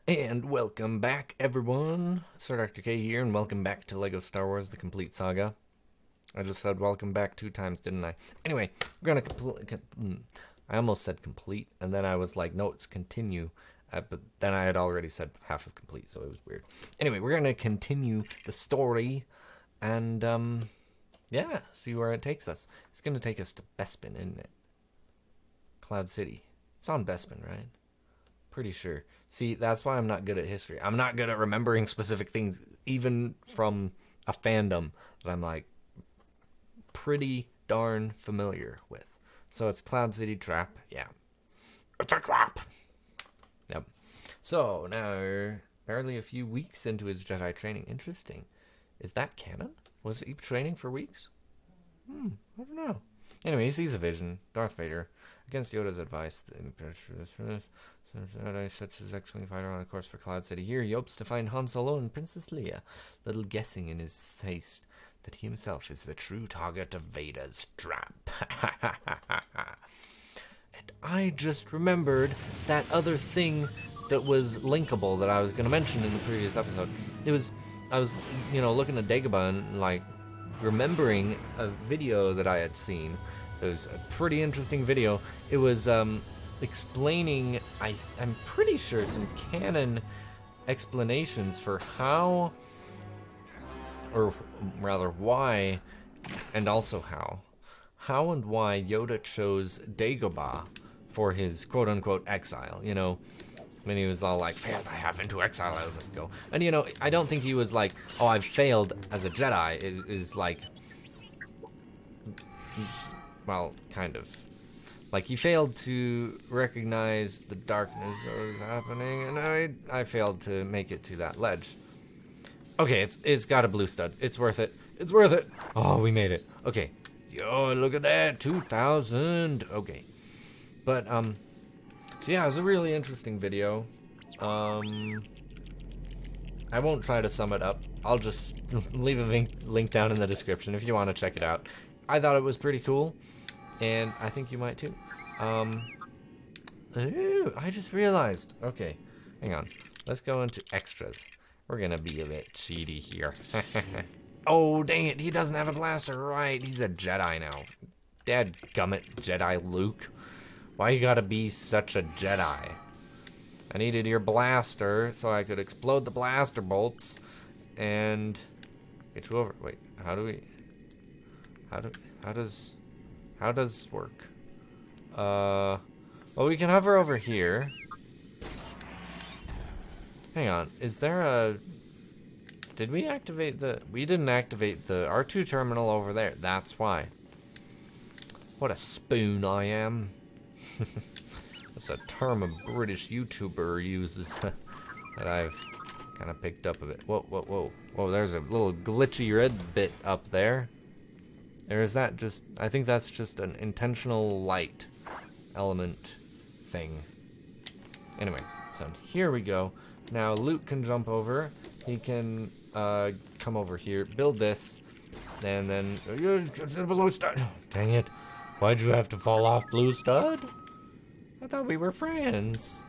And welcome back, everyone. Sir Dr. K here, and welcome back to LEGO Star Wars The Complete Saga. I just said welcome back 2 times, didn't I? Anyway, we're gonna complete. I almost said complete, and then I was like, no, it's continue. But then I had already said half of complete, so it was weird. Anyway, we're gonna continue the story, and yeah, see where it takes us. It's gonna take us to Bespin, isn't it? Cloud City. It's on Bespin, right? Pretty sure. See, that's why I'm not good at history. I'm not good at remembering specific things, even from a fandom that I'm like pretty darn familiar with. So it's Cloud City Trap. Yeah. It's a trap. Yep. So now, barely a few weeks into his Jedi training. Interesting. Is that canon? Was he training for weeks? I don't know. Anyway, he sees a vision. Darth Vader. Against Yoda's advice, the Jedi sets his X-Wing fighter on a course for Cloud City. Here he hopes to find Han Solo and Princess Leia, little guessing in his haste that he himself is the true target of Vader's trap. And I just remembered that other thing that was linkable that I was going to mention in the previous episode. I was looking at Dagobah and like remembering a video that I had seen. It was a pretty interesting video. It was explaining, I'm pretty sure, some canon explanations for how, or rather why, and also how and why Yoda chose Dagobah for his quote-unquote exile. You know, when he was all like, failed, I have into exile, I must go. And you know, I don't think he was like, oh, I've failed as a Jedi, is like, well, kind of. Like, he failed to recognize the darkness that was happening, and I failed to make it to that ledge. Okay, it's got a blue stud. It's worth it. It's worth it. Oh, we made it. Okay. Yo, look at that. 2,000. Okay. But, so yeah, it was a really interesting video. I won't try to sum it up. I'll just leave a link down in the description if you want to check it out. I thought it was pretty cool. And I think you might too. Ooh, I just realized. Okay, hang on. Let's go into extras. We're gonna be a bit cheaty here. Oh, dang it. He doesn't have a blaster. Right, he's a Jedi now. Dadgummit, Jedi Luke. Why you gotta be such a Jedi? I needed your blaster so I could explode the blaster bolts and get you over. Wait, how does this work? Well, we can hover over here. Hang on, is there a... Did we activate the... We didn't activate the R2 terminal over there. That's why. What a spoon I am. That's a term a British YouTuber uses that I've kind of picked up a bit. Whoa, whoa, whoa. Whoa, there's a little glitchy red bit up there. Or is that just... I think that's just an intentional light element thing. Anyway, so here we go. Now Luke can jump over. He can come over here, build this, and then... Blue stud! Dang it. Why'd you have to fall off, Blue Stud? I thought we were friends.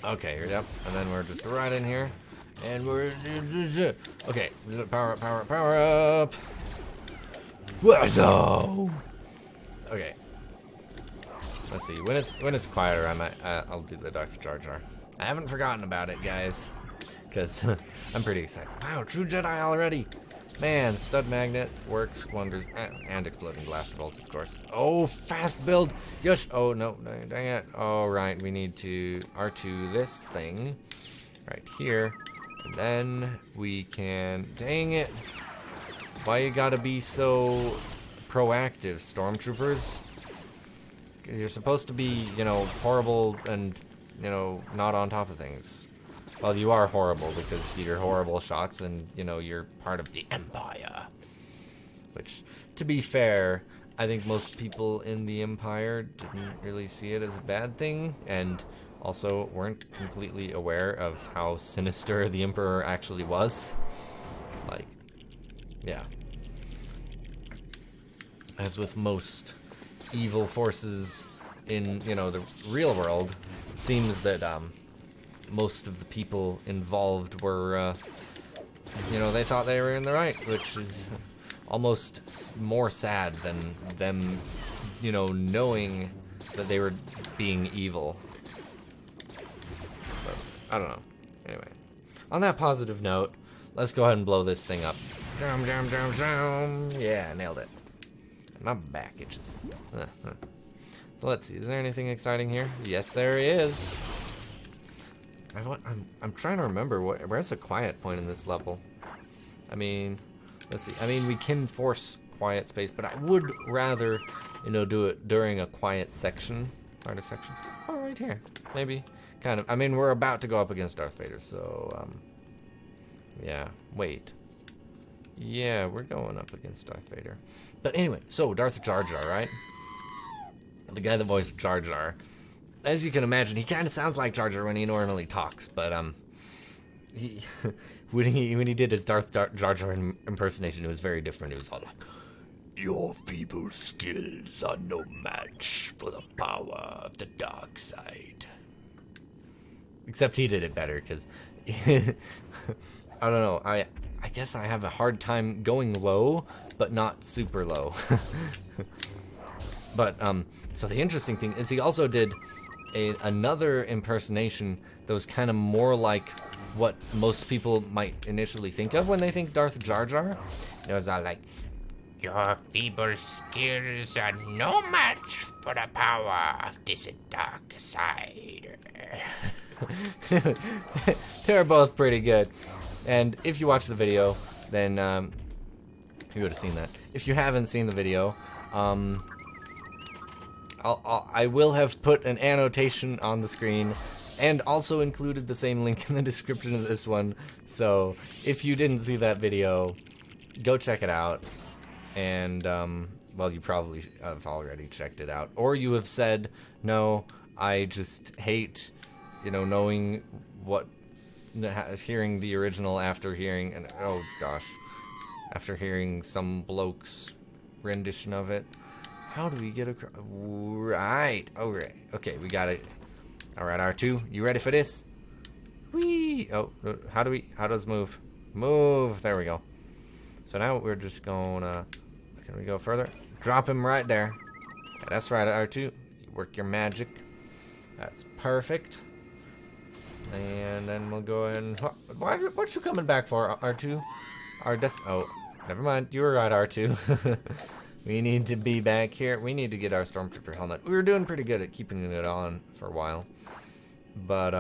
Okay, yep. And then we're just right in here. And we're... Okay, power up, power up, power up! Whoa! Okay. Let's see, when it's quieter, I'll do the Darth Jar Jar. I haven't forgotten about it, guys. Because I'm pretty excited. Wow, true Jedi already! Man, stud magnet works wonders. And exploding blaster bolts, of course. Oh, fast build! Yush! Oh, no, dang it. Oh, right, we need to R2 this thing. Right here. And then we can... Dang it! Why you gotta be so proactive, stormtroopers? You're supposed to be, you know, horrible and, you know, not on top of things. Well, you are horrible because you're horrible shots and, you know, you're part of the Empire. Which, to be fair, I think most people in the Empire didn't really see it as a bad thing, and also weren't completely aware of how sinister the Emperor actually was. Like, yeah. As with most evil forces in, you know, the real world, it seems that most of the people involved were, you know, they thought they were in the right, which is almost more sad than them, you know, knowing that they were being evil. But, I don't know. Anyway, on that positive note, let's go ahead and blow this thing up. Jum, jum, jum, jum. Yeah, nailed it. My back itches. So let's see, is there anything exciting here? Yes, there is. I'm trying to remember, where's the quiet point in this level? I mean, let's see. I mean, we can force quiet space, but I would rather, you know, do it during a quiet section. Part of section. Oh, right here. Maybe. Kind of. I mean, we're about to go up against Darth Vader, so, yeah. Wait. Yeah, we're going up against Darth Vader. But anyway, so Darth Jar Jar, right? The guy that voiced Jar Jar. As you can imagine, he kind of sounds like Jar Jar when he normally talks, but, he... when he did his Darth Jar Jar impersonation, it was very different. It was all like, "Your feeble skills are no match for the power of the dark side." Except he did it better, because I don't know. I guess I have a hard time going low, but not super low. But so the interesting thing is he also did another impersonation that was kind of more like what most people might initially think of when they think Darth Jar Jar. It was all like, "Your feeble skills are no match for the power of this dark side." They're both pretty good. And if you watch the video, then you would have seen that. If you haven't seen the video, I will have put an annotation on the screen and also included the same link in the description of this one. So if you didn't see that video, go check it out. And, well, you probably have already checked it out. Or you have said, "No, I just hate, you know, knowing what, hearing the original after hearing," and oh gosh, after hearing some bloke's rendition of it. How do we get across? Right. Okay. Okay, we got it. All right, R2, you ready for this? Whee! Oh, how does move? Move. There we go. So now we're just gonna. Can we go further? Drop him right there. Yeah, that's right, R2. You work your magic. That's perfect. And then we'll go ahead and. What you coming back for, R2? Oh, never mind. You were right, R2. We need to be back here. We need to get our Stormtrooper helmet. We were doing pretty good at keeping it on for a while. But,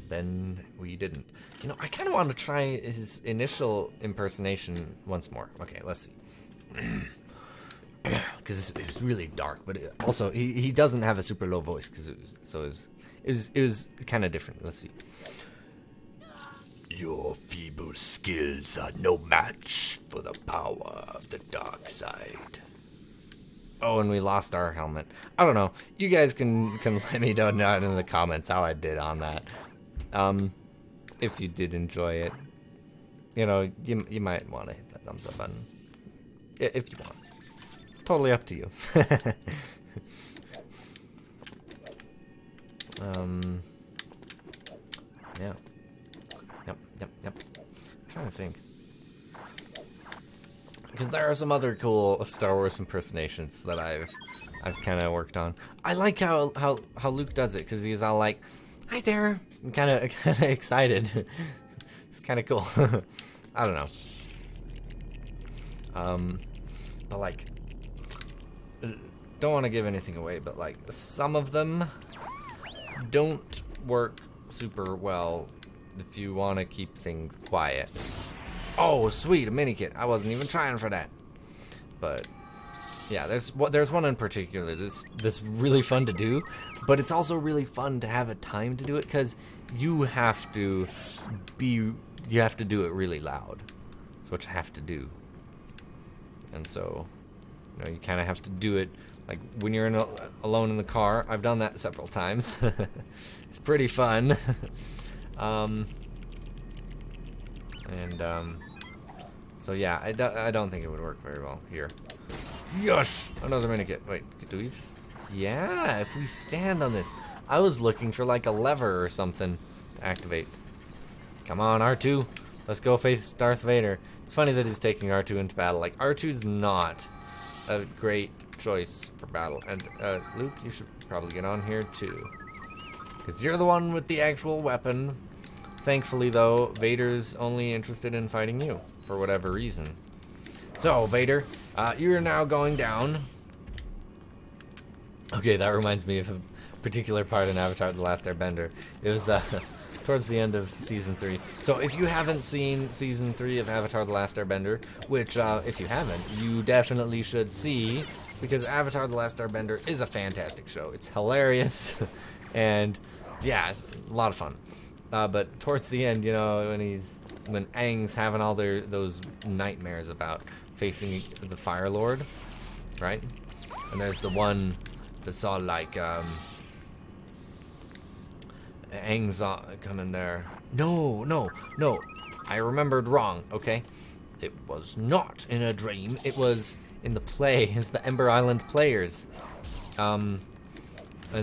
then we didn't. You know, I kind of want to try his initial impersonation once more. Okay, let's see. Because it was really dark, but also he doesn't have a super low voice, because it was kind of different. Let's see. "Your feeble skills are no match for the power of the dark side." Oh, and we lost our helmet. I don't know. You guys can let me know down in the comments how I did on that. If you did enjoy it, you know, you might want to hit that thumbs up button if you want. Totally up to you. Yeah. Yep. I'm trying to think. Because there are some other cool Star Wars impersonations that I've kind of worked on. I like how Luke does it, because he's all like, "Hi there," I'm kind of excited. It's kind of cool. I don't know. But like, don't want to give anything away, but like some of them don't work super well if you want to keep things quiet. Oh, sweet, a mini kit. I wasn't even trying for that. But yeah, there's one in particular that's really fun to do, but it's also really fun to have a time to do it, because you have to do it really loud. That's what you have to do. And so, you know, you kind of have to do it like when you're alone in the car. I've done that several times. It's pretty fun. So yeah, I don't think it would work very well here. Yes! Another mini kit. Wait, do we just... Yeah, if we stand on this. I was looking for like a lever or something to activate. Come on, R2. Let's go face Darth Vader. It's funny that he's taking R2 into battle. Like, R2's not a great choice for battle. And, Luke, you should probably get on here, too. Because you're the one with the actual weapon. Thankfully, though, Vader's only interested in fighting you, for whatever reason. So, Vader, you're now going down. Okay, that reminds me of a particular part in Avatar: The Last Airbender. It was, towards the end of Season 3. So if you haven't seen Season 3 of Avatar: The Last Airbender, which, if you haven't, you definitely should see, because Avatar: The Last Airbender is a fantastic show. It's hilarious, and, yeah, it's a lot of fun. But towards the end, you know, when Aang's having all those nightmares about facing the Fire Lord, right? And there's the one that's all like, Aang's coming there. No. I remembered wrong, okay? It was not in a dream. It was in the play. It's the Ember Island players. And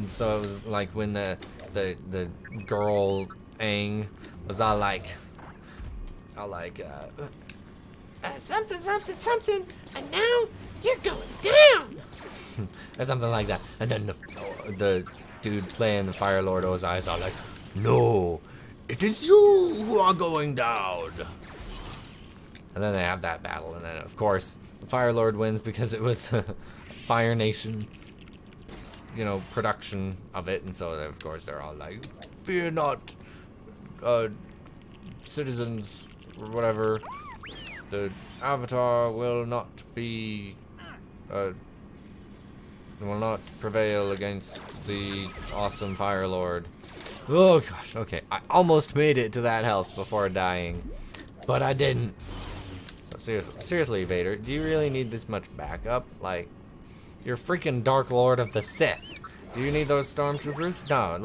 so it was like when the girl Aang was all like something, and now you're going down. Or something like that. And then the dude playing the Fire Lord Ozai's all like, no, it is you who are going down. And then they have that battle, and then of course the Fire Lord wins because it was a Fire Nation, you know, production of it, and so of course they're all like, fear not, citizens, or whatever, the Avatar will not be, will not prevail against the awesome Fire Lord. Oh gosh, okay. I almost made it to that health before dying, but I didn't. So seriously, Vader, do you really need this much backup? Like, you're freaking Dark Lord of the Sith. Do you need those stormtroopers? No,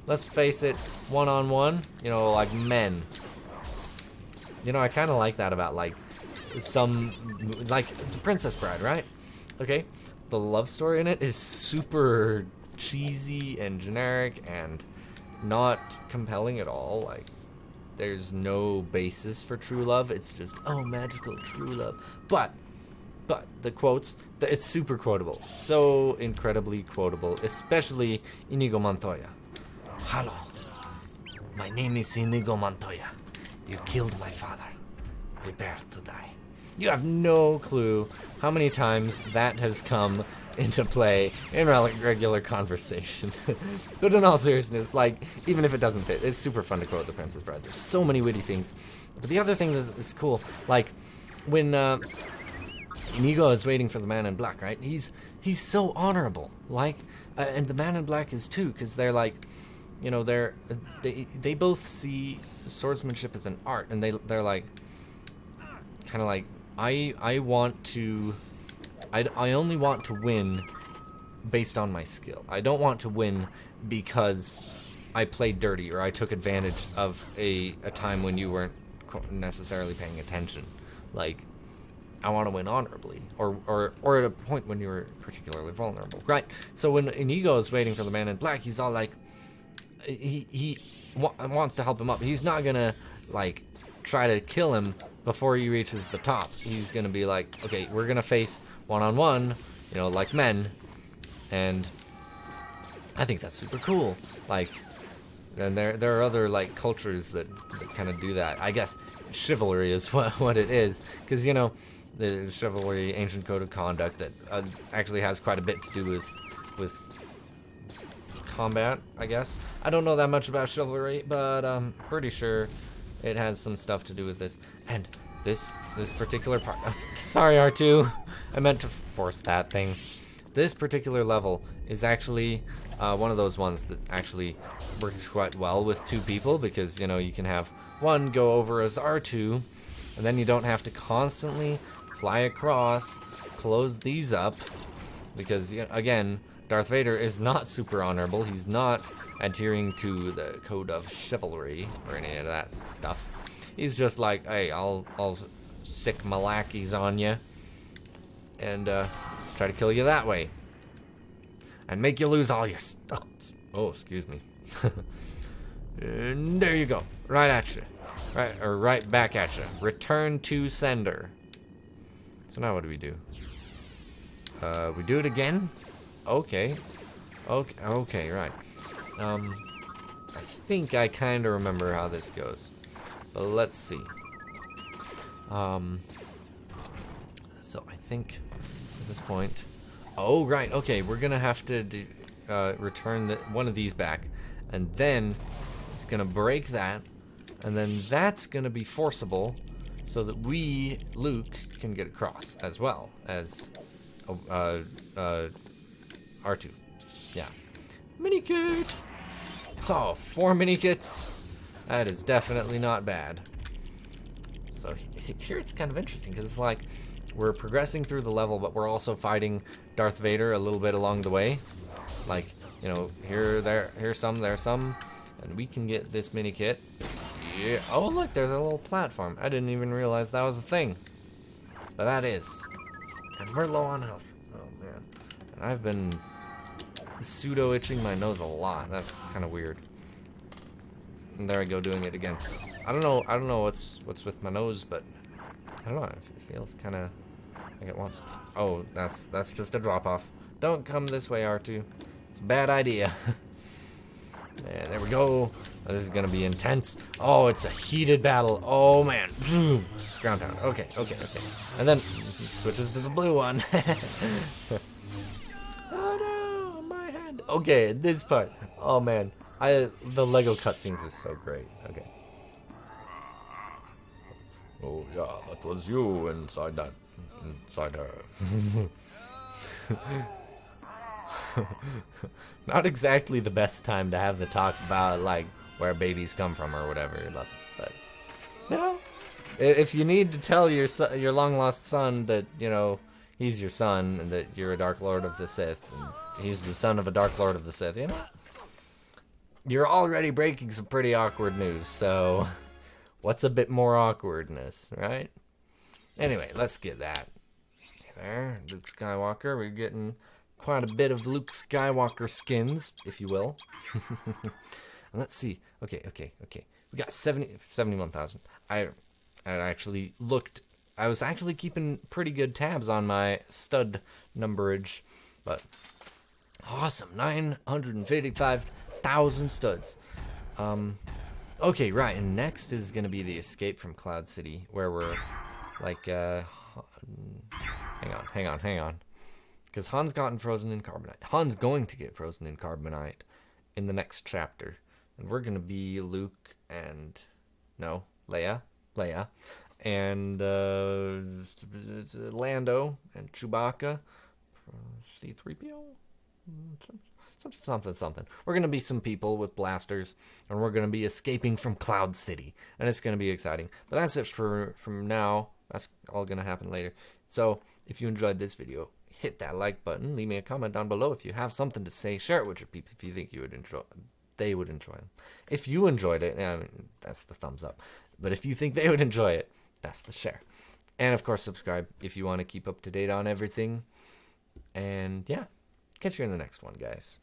let's face it, one-on-one, you know, like men. You know, I kind of like that about, like, some, like, The Princess Bride, right? Okay? The love story in it is super cheesy and generic and not compelling at all. Like, there's no basis for true love. It's just, oh, magical true love. But the quotes, it's super quotable. So incredibly quotable, especially Inigo Montoya. Hello, my name is Inigo Montoya. You killed my father. Prepare to die. You have no clue how many times that has come into play in regular conversation. But in all seriousness, like, even if it doesn't fit, it's super fun to quote The Princess Bride. There's so many witty things. But the other thing that is cool, like, when Inigo is waiting for the Man in Black, right? He's so honorable. Like, and the Man in Black is too, because they're like, you know, they both see swordsmanship as an art, and they're like, kind of like, I only want to win based on my skill. I don't want to win because I played dirty or I took advantage of a time when you weren't necessarily paying attention. Like, I want to win honorably, or at a point when you were particularly vulnerable, right? So when Inigo is waiting for the Man in Black, he's all like, he wants to help him up. He's not gonna, like, try to kill him before he reaches the top. He's gonna be like, okay, we're gonna face one-on-one, you know, like men. And I think that's super cool. Like, and there are other, like, cultures that kind of do that. I guess chivalry is what it is, because, you know, the chivalry, ancient code of conduct, that actually has quite a bit to do with combat, I guess. I don't know that much about chivalry, but I'm pretty sure it has some stuff to do with this. And this particular part, sorry R2, I meant to force that thing. This particular level is actually one of those ones that actually works quite well with two people, because, you know, you can have one go over as R2, and then you don't have to constantly fly across, close these up, because, you know, again, Darth Vader is not super honorable. He's not adhering to the code of chivalry or any of that stuff. He's just like, hey, I'll stick my lackeys on you and try to kill you that way. and make you lose all your studs. Oh, excuse me. And there you go. Right at you. Right back at you. Return to sender. So now what do? We do it again? Okay. Okay, right. I think I kind of remember how this goes. But let's see. So I think at this point... Oh, right, okay, we're gonna have to return one of these back. And then it's gonna break that. And then that's gonna be forcible so that we, Luke, can get across as well as R2. Yeah. Mini kit! Oh, 4 mini kits. That is definitely not bad. So here it's kind of interesting because it's like we're progressing through the level, but we're also fighting Darth Vader a little bit along the way. Like, you know, here's some, there's some, and we can get this mini kit. Yeah. Oh, look, there's a little platform. I didn't even realize that was a thing. But that is. And we're low on health. Oh, man. And I've been pseudo-itching my nose a lot. That's kind of weird. And there I go, doing it again. I don't know what's with my nose, but I don't know. It feels kind of like it wants. Oh, that's just a drop-off. Don't come this way, R2. It's a bad idea. Yeah, there we go. Oh, this is gonna be intense. Oh, it's a heated battle. Oh man. Ground pound. Okay. And then it switches to the blue one. Oh no, my hand. Okay, this part. Oh man. The Lego cutscenes is so great. Okay. Oh yeah, that was you inside her. Not exactly the best time to have the talk about like where babies come from or whatever, but you know, if you need to tell your long lost son that, you know, he's your son and that you're a Dark Lord of the Sith and he's the son of a Dark Lord of the Sith, you know, you're already breaking some pretty awkward news. So what's a bit more awkwardness, right? Anyway, let's get that. There, Luke Skywalker. We're getting quite a bit of Luke Skywalker skins, if you will. Let's see. Okay. We got 71,000. I actually looked. I was actually keeping pretty good tabs on my stud numberage, but awesome. 955,000 studs. Okay, right. And next is going to be the escape from Cloud City, where we're like, hang on. Because Han's gotten frozen in carbonite. Han's going to get frozen in carbonite in the next chapter. And we're going to be Luke and... No, Leia. And Lando and Chewbacca. C-3PO? Something. We're going to be some people with blasters. And we're going to be escaping from Cloud City. And it's going to be exciting. But that's it from now. That's all going to happen later. So, if you enjoyed this video, hit that like button. Leave me a comment down below if you have something to say. Share it with your peeps if you think they would enjoy it. If you enjoyed it, I mean, that's the thumbs up. But if you think they would enjoy it, that's the share. And of course, subscribe if you want to keep up to date on everything. And yeah, catch you in the next one, guys.